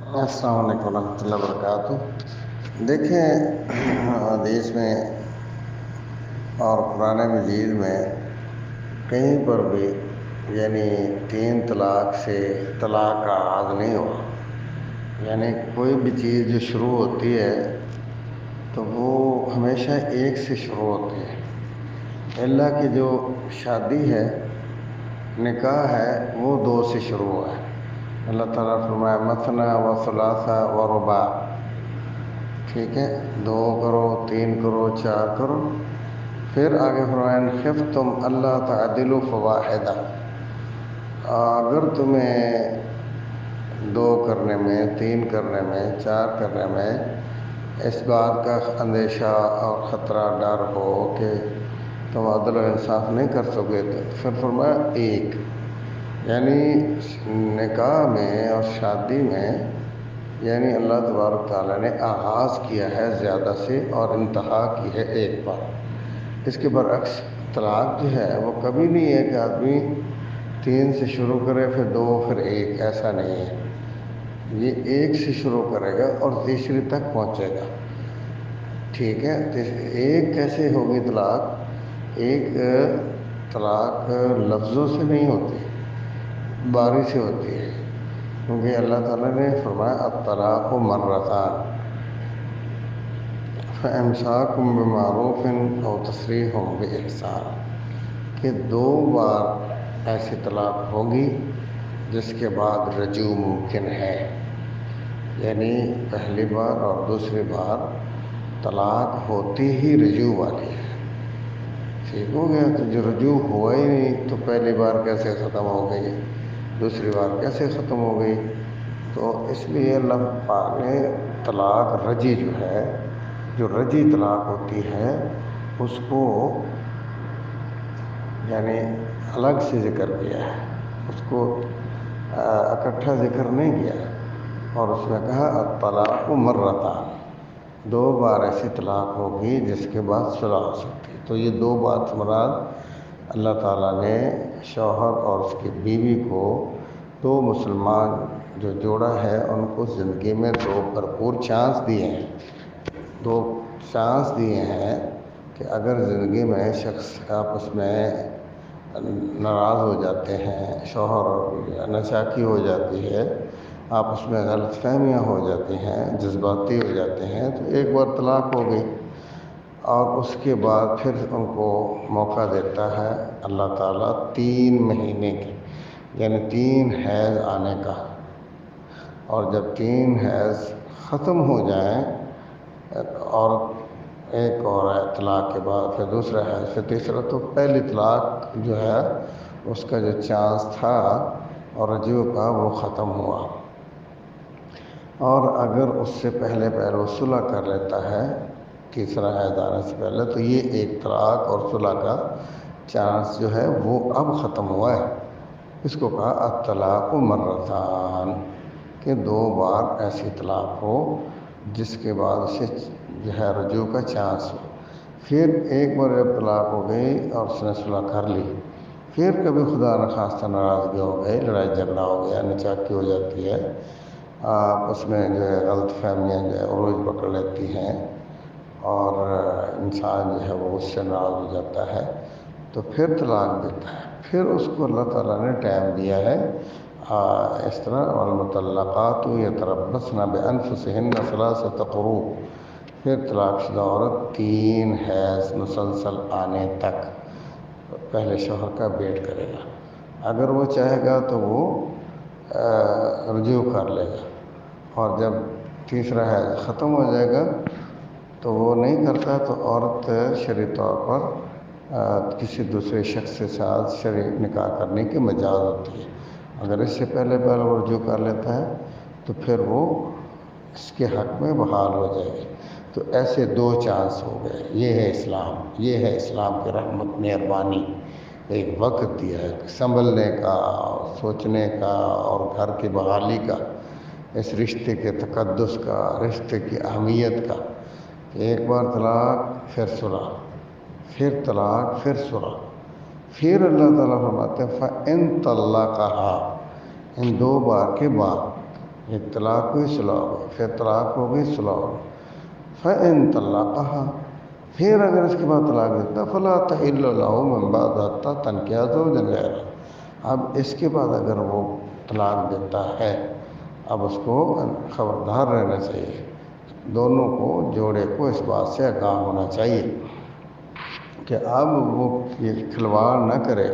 السلام علیکم ورحمۃ اللہ وبرکاتہ۔ دیکھیں، حدیث میں اور قرآن مجید میں کہیں پر بھی یعنی 3 طلاق سے طلاق کا آغاز نہیں ہوا۔ یعنی کوئی بھی چیز جو شروع ہوتی ہے تو وہ ہمیشہ ایک سے شروع ہوتی ہے، اللہ کی جو شادی ہے، نکاح ہے، وہ 2 سے شروع ہوا ہے۔ اللہ تعالیٰ فرمایا مثنی و ثلاثہ و رباع، ٹھیک ہے، 2 کرو، 3 کرو، 4 کرو۔ پھر آگے فرمایا ان خفتم اللہ تعدلوا فواحدہ، اگر تمہیں 2 کرنے میں، 3 کرنے میں، 4 کرنے میں اس بات کا اندیشہ اور خطرہ، ڈر ہو کہ تم عدل و انصاف نہیں کر سکے، تو پھر فرمایا 1۔ یعنی نکاح میں اور شادی میں یعنی اللہ تبارک تعالیٰ نے آغاز کیا ہے زیادہ سے اور انتہا کی ہے 1 بار۔ اس کے برعکس طلاق جو ہے وہ کبھی نہیں ہے کہ آدمی 3 سے شروع کرے، پھر 2، پھر 1، ایسا نہیں ہے۔ یہ 1 سے شروع کرے گا اور تیسری تک پہنچے گا، ٹھیک ہے۔ 1 کیسے ہوگی طلاق؟ 1 طلاق لفظوں سے نہیں ہوتی، باری سے ہوتی ہے، کیونکہ اللہ تعالیٰ نے فرمایا الطلاق مرتان فامساک بمعروف او تسریح باحسان، کہ 2 بار ایسی طلاق ہوگی جس کے بعد رجوع ممکن ہے۔ یعنی پہلی بار اور دوسری بار طلاق ہوتی ہی رجوع والی ہے، ٹھیک ہو گیا۔ تو جو رجوع ہوا ہی نہیں تو پہلی بار کیسے ختم ہو گئی، دوسری بار کیسے ختم ہو گئی؟ تو اس لیے اللہ پاک نے طلاق رجعی جو ہے، جو رجعی طلاق ہوتی ہے، اس کو یعنی الگ سے ذکر کیا ہے، اس کو اکٹھا ذکر نہیں کیا، اور اس میں کہا الطلاق مرتان، 2 بار ایسی طلاق ہوگی جس کے بعد صلح ہو سکتی ہے۔ تو یہ 2 بات مراد اللہ تعالیٰ نے شوہر اور اس کی بیوی کو، 2 مسلمان جو جوڑا ہے، ان کو زندگی میں 2 بھرپور چانس دیے ہیں، 2 چانس دیے ہیں کہ اگر زندگی میں شخص آپس میں ناراض ہو جاتے ہیں، شوہر اور ناچاکی ہو جاتی ہے، آپس میں غلط فہمیاں ہو جاتی ہیں، جذباتی ہو جاتے ہیں، تو 1 بار طلاق ہو گئی، اور اس کے بعد پھر ان کو موقع دیتا ہے اللہ تعالیٰ 3 مہینے کی، یعنی 3 حیض آنے کا، اور جب 3 حیض ختم ہو جائیں اور ایک اور ہے طلاق کے بعد، پھر دوسرا حیض، پھر تیسرا، تو پہلی طلاق جو ہے اس کا جو چانس تھا اور رجوع کا وہ ختم ہوا۔ اور اگر اس سے پہلے وہ صلح کر لیتا ہے تیسرا حیض آنے سے پہلے، تو یہ 1 طلاق اور صلح کا چانس جو ہے وہ اب ختم ہوا ہے۔ اس کو کہا الطلاق مرتان، کہ 2 بار ایسی طلاق ہو جس کے بعد اسے جو ہے رجوع کا چانس ہو۔ پھر 1 بار جب طلاق ہو گئی اور اس نے صلح کر لی، پھر کبھی خدا نخواستہ ناراضگی ہو گئی، لڑائی جھگڑا ہو گیا، ناچاکی ہو جاتی ہے، اس میں جو ہے غلط فہمیاں جو ہے عروج پکڑ لیتی ہیں، اور انسان جو ہے وہ اس سے ناراض ہو جاتا ہے، تو پھر طلاق دیتا ہے۔ پھر اس کو اللہ تعالیٰ نے ٹائم دیا ہے، اس طرح والمطلقات یتربصن بانفسہن ثلاثۃ قروء، پھر طلاق شدہ عورت 3 حیض مسلسل آنے تک پہلے شوہر کا ویٹ کرے گا۔ اگر وہ چاہے گا تو وہ رجوع کر لے گا، اور جب تیسرا حیض ختم ہو جائے گا تو وہ نہیں کرتا، تو عورت شرعی طور پر کسی دوسرے شخص کے ساتھ شرعی نکاح کرنے کی مجاز ہوتی ہے۔ اگر اس سے پہلے وہ رجوع کر لیتا ہے تو پھر وہ اس کے حق میں بحال ہو جائے گی۔ تو ایسے 2 چانس ہو گئے۔ یہ ہے اسلام، یہ ہے اسلام کی رحمت، مہربانی۔ ایک وقت دیا ہے سنبھلنے کا، سوچنے کا، اور گھر کی بحالی کا، اس رشتے کے تقدس کا، رشتے کی اہمیت کا۔ 1 بار طلاق، پھر صلح، پھر طلاق، پھر صلح، پھر اللہ تعالیٰ فرماتے ہیں فَإِن طَلَّقَهَا، ان 2 بار کے بعد ایک طلاق ہوئی، صلح ہو گئی، پھر طلاق ہو گئی، صلح ہو گئی۔ فَإِن طَلَّقَهَا، پھر اگر اس کے بعد طلاق دیتا فَلَا تَحِلُّ لَهُ مِن بَعْدُ حَتَّىٰ تَنكِحَ زَوْجًا غَيْرَهُ، اب اس کے بعد اگر وہ طلاق دیتا ہے، اب اس کو خبردار رہنا چاہیے، دونوں کو، جوڑے کو اس بات سے آگاہ ہونا چاہیے کہ اب وہ یہ کھلواڑ نہ کرے،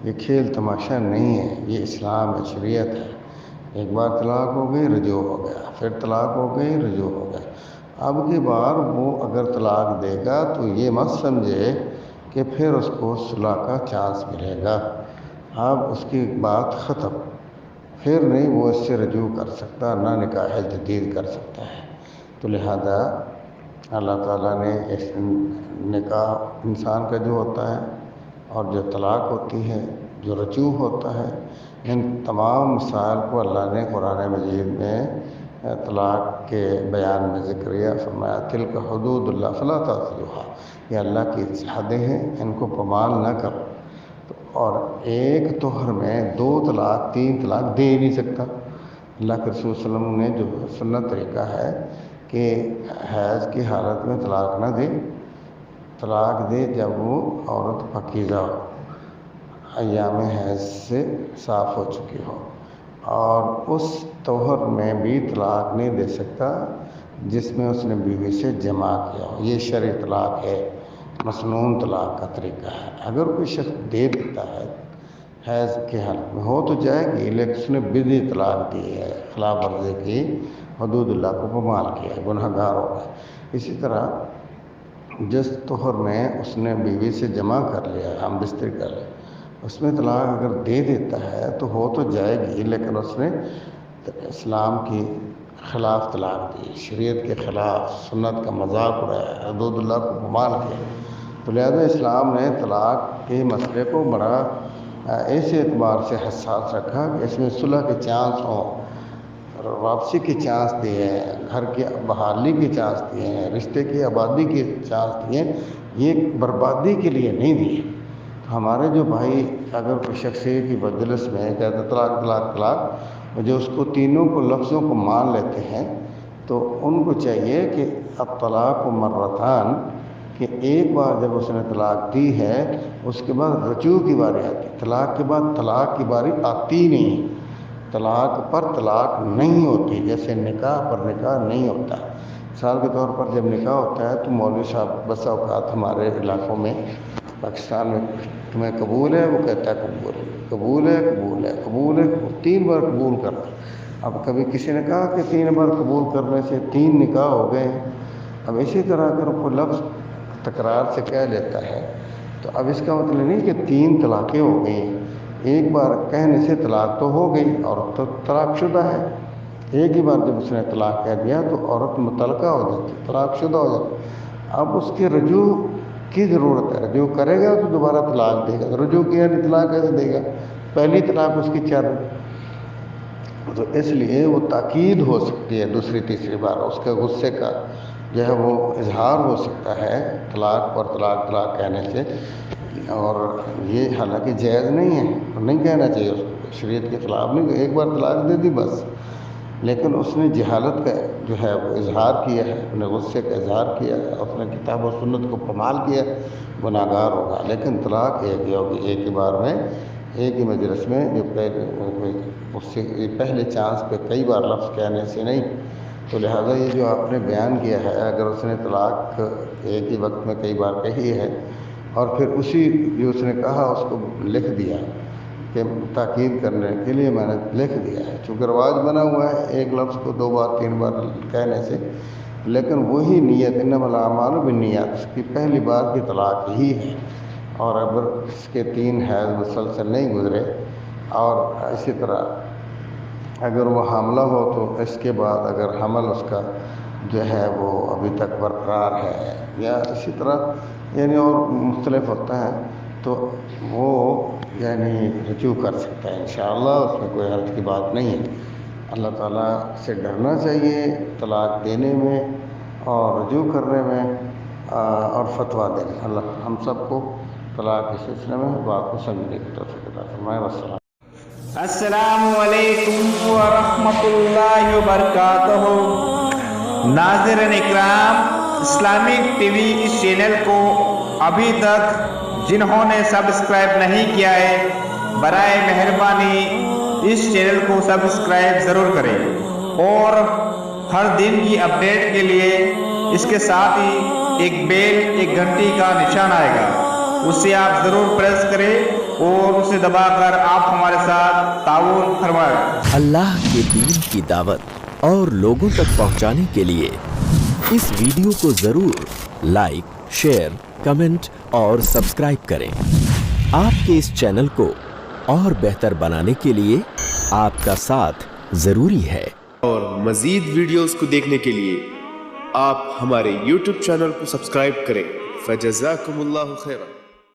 یہ کھیل تماشا نہیں ہے، یہ اسلام ہے، شریعت ہے۔ ایک بار طلاق ہو گئی، رجوع ہو گیا، پھر طلاق ہو گئی، رجوع ہو گیا، اب کی بار وہ اگر طلاق دے گا تو یہ مت سمجھے کہ پھر اس کو صلح کا چانس ملے گا، اب اس کی بات ختم، پھر نہیں وہ اس سے رجوع کر سکتا، نہ نکاح جدید کر سکتا ہے۔ تو لہذا اللہ تعالیٰ نے اس نکاح انسان کا جو ہوتا ہے اور جو طلاق ہوتی ہے، جو رجوع ہوتا ہے، ان تمام مسائل کو اللہ نے قرآن مجید میں طلاق کے بیان میں ذکر کیا، فرمایا تلک حدود اللہ فلا تعتدوها، یہ اللہ کی حدیں ہیں، ان کو پامال نہ کرو۔ اور ایک طہر میں 2 طلاق 3 طلاق دے ہی نہیں سکتا۔ اللہ کے رسول صلی اللہ علیہ وسلم نے جو سنت طریقہ ہے کہ حیض کی حالت میں طلاق نہ دے، طلاق دے جب وہ عورت پاکیزہ ہو، ایام حیض سے صاف ہو چکی ہو، اور اس طہر میں بھی طلاق نہیں دے سکتا جس میں اس نے بیوی سے جمع کیا ہو، یہ شرعی طلاق ہے، مسنون طلاق کا طریقہ ہے۔ اگر کوئی شخص دے دیتا ہے حیض کی حالت میں، ہو تو جائے گی لیکن اس نے بدعی طلاق دی ہے، خلاف ورزی کی، حدود اللہ کو پامال کیا ہے، گناہ گار ہو گیا۔ اسی طرح جس طہر میں اس نے بیوی سے جمع کر لیا، ہم بستر کر لیا، اس میں طلاق اگر دے دیتا ہے تو ہو تو جائے گی لیکن اس نے اسلام کی خلاف طلاق دی، شریعت کے خلاف، سنت کا مذاق اڑایا، حدود اللہ کو پامال کیا۔ تو لہذا اسلام نے طلاق کے مسئلے کو بڑا ایسے اعتبار سے حساس رکھا کہ اس میں صلح کے چانس ہوں، واپسی کے چانس دیے ہیں، گھر کی بحالی کے چانس دیے ہیں، رشتے کی آبادی کے چانس دیے ہیں، یہ بربادی کے لیے نہیں دیے۔ ہمارے جو بھائی اگر کوئی شخص کی مجلس میں کہتے طلاق طلاق طلاق، جو اس کو تینوں کو لفظوں کو مان لیتے ہیں، تو ان کو چاہیے کہ الطلاق مرتان، کہ ایک بار جب اس نے طلاق دی ہے اس کے بعد رجوع کی باری آتی، طلاق کے بعد طلاق کی باری آتی نہیں، طلاق پر طلاق نہیں ہوتی، جیسے نکاح پر نکاح نہیں ہوتا۔ مثال کے طور پر جب نکاح ہوتا ہے تو مولوی صاحب بس اوقات ہمارے علاقوں میں، پاکستان میں، تمہیں قبول ہے، وہ کہتا ہے قبول ہے، قبول ہے، قبول ہے، قبول ہے، 3 بار قبول کرنا۔ اب کبھی کسی نے کہا کہ 3 بار قبول کرنے سے 3 نکاح ہو گئے ہیں، اب اسی طرح اگر کوئی لفظ تکرار سے کہہ لیتا ہے تو اب اس کا مطلب نہیں کہ 3 طلاقیں ہو گئی ہیں، ایک بار کہنے سے طلاق تو ہو گئی، عورت تو طلاق شدہ ہے، ایک ہی بار جب اس نے طلاق کہہ دیا تو عورت متعلقہ ہو جاتی، طلاق شدہ ہو جاتی۔ اب اس کے رجوع کی ضرورت ہے، رجوع کرے گا تو دوبارہ طلاق دے گا، رجوع کیا نہیں طلاق کیسے دے گا، پہلی طلاق اس کی چل رہی، تو اس لیے وہ تاکید ہو سکتی ہے دوسری تیسری بار، اس کے غصے کا جو ہے وہ اظہار ہو سکتا ہے طلاق پر طلاق طلاق کہنے سے، اور یہ حالانکہ جائز نہیں ہے، نہیں کہنا چاہیے اس کو، شریعت کے خلاف نہیں، ایک بار طلاق دے دی بس، لیکن اس نے جہالت کا جو ہے وہ اظہار کیا ہے، اس نے غصے کا اظہار کیا ہے، اس نے کتاب و سنت کو پامال کیا، گناہ گار ہوگا۔ لیکن طلاق ایک ہی ہوگی، ایک ہی بار میں، ایک ہی مجلس میں، جو اس سے پہلے چانس پہ کئی بار لفظ کہنے سے نہیں۔ تو لہٰذا یہ جو آپ نے بیان کیا ہے، اگر اس نے طلاق ایک ہی وقت میں کئی بار کہی ہے اور پھر اسی جو اس نے کہا اس کو لکھ دیا کہ تاکید کرنے کے لیے میں نے لکھ دیا ہے، چونکہ رواج بنا ہوا ہے ایک لفظ کو 2 بار 3 بار کہنے سے، لیکن وہی نیت، انما الاعمال بالنیات، اس کی پہلی بار کی طلاق ہی ہے، اور اگر اس کے 3 حیض مسلسل نہیں گزرے، اور اسی طرح اگر وہ حاملہ ہو تو اس کے بعد اگر حمل اس کا جو ہے وہ ابھی تک برقرار ہے، یا اسی طرح یعنی اور مختلف ہوتا ہے، تو وہ یعنی رجوع کر سکتا ہے انشاءاللہ، اس میں کوئی حرج کی بات نہیں ہے۔ اللہ تعالیٰ سے ڈرنا چاہیے طلاق دینے میں اور رجوع کرنے میں اور فتویٰ دینے میں۔ اللہ ہم سب کو طلاق کے سلسلے میں بات کو سمجھنے کی توفیق عطا فرمائے۔ والسلام۔ السلام علیکم ورحمۃ اللہ وبرکاتہ۔ ناظرین اکرام، اسلامک ٹی وی اس چینل کو ابھی تک جنہوں نے سبسکرائب نہیں کیا ہے، برائے مہربانی اس چینل کو سبسکرائب ضرور کریں، اور ہر دن کی اپڈیٹ کے لیے اس کے ساتھ ہی ایک بیل، ایک گھنٹی کا نشان آئے گا، اسے آپ ضرور پریس کریں اور اسے دبا کر آپ ہمارے ساتھ تعاون فرمائیں۔ اللہ کے دین کی دعوت اور لوگوں تک پہنچانے کے لیے اس ویڈیو کو ضرور لائک، شیئر، کمنٹ اور سبسکرائب کریں۔ آپ کے اس چینل کو اور بہتر بنانے کے لیے آپ کا ساتھ ضروری ہے۔ اور مزید ویڈیوز کو دیکھنے کے لیے آپ ہمارے YouTube چینل کو سبسکرائب کریں۔ فجزاکم اللہ خیرا۔